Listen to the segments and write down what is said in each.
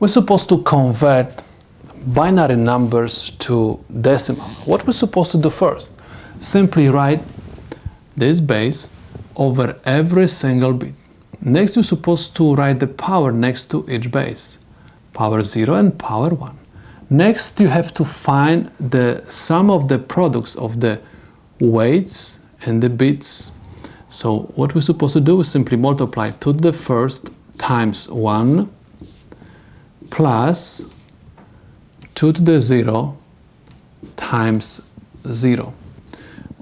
We're supposed to convert binary numbers to decimal. What we're supposed to do first? Simply write this base over every single bit. Next, you're supposed to write the power next to each base. Power 0 and power 1. Next, you have to find the sum of the products of the weights and the bits. So what we're supposed to do is simply multiply 2 to the first times 1 plus 2 to the 0 times 0.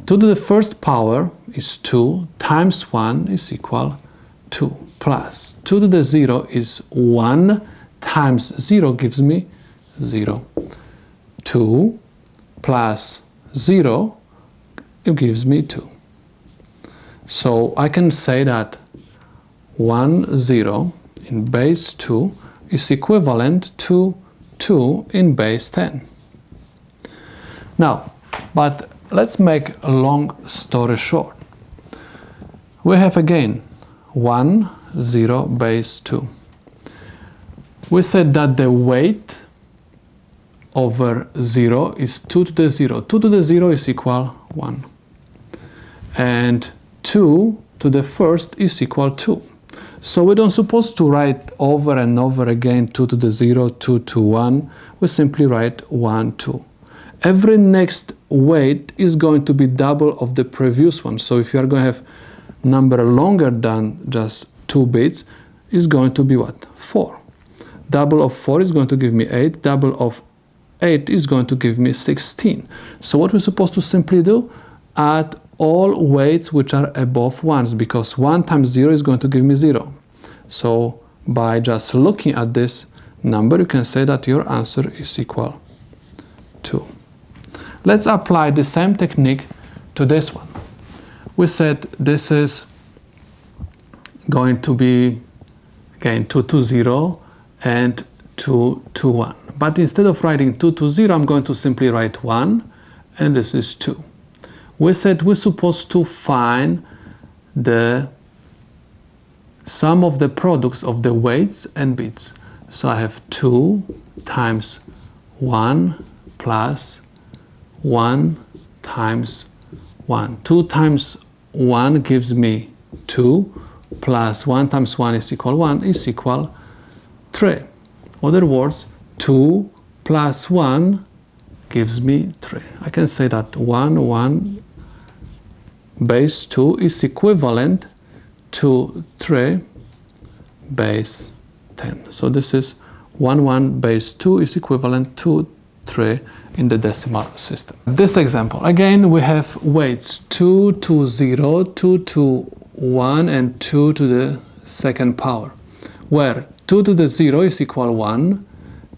2 to the first power is 2 times 1 is equal 2 plus 2 to the 0 is 1 times 0 gives me 0. 2 plus 0 it gives me 2. So I can say that 1, 0 in base 2 is equivalent to 2 in base 10. Now, but let's make a long story short. We have again 1, 0, base 2. We said that the weight over 0 is 2 to the 0. 2 to the 0 is equal 1. And 2 to the first is equal 2. So we don't supposed to write over and over again 2 to the 0, 2 to 1. We simply write 1, 2. Every next weight is going to be double of the previous one. So if you are going to have number longer than just 2 bits, it's going to be what? 4. Double of 4 is going to give me 8. Double of 8 is going to give me 16. So what we're supposed to simply do? Add all weights which are above 1s, because 1 times 0 is going to give me 0. So by just looking at this number, you can say that your answer is equal 2. Let's apply the same technique to this one. We said this is going to be again 2 to 0 and 2 to 1. But instead of writing 2 to 0, I'm going to simply write 1, and this is 2. We said we're supposed to find the sum of the products of the weights and bits. So I have 2 times 1 plus 1 times 1. 2 times 1 gives me 2 plus 1 times 1 is equal 1 is equal 3. In other words, 2 plus 1 gives me 3. I can say that 1, 1 base 2 is equivalent to 3 base 10. So this is 1, 1 base 2 is equivalent to 3 in the decimal system. This example, again, we have weights 2 to 0, 2 to 1, and 2 to the second power, where 2 to the 0 is equal 1,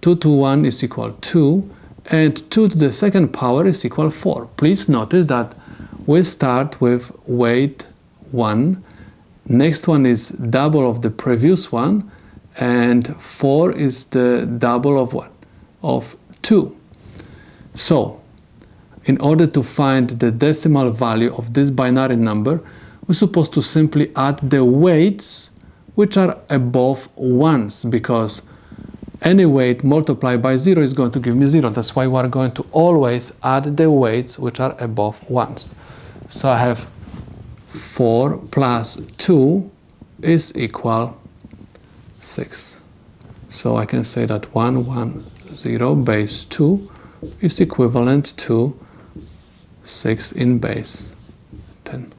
2 to 1 is equal 2, and 2 to the second power is equal 4. Please notice that we start with weight 1, next one is double of the previous one, and 4 is the double of what? Of 2. So, in order to find the decimal value of this binary number, we're supposed to simply add the weights which are above 1s, because any weight multiplied by 0 is going to give me 0. That's why we're going to always add the weights which are above 1s. So I have 4 plus 2 is equal 6. So I can say that 1, 1, 0 base 2 is equivalent to 6 in base 10.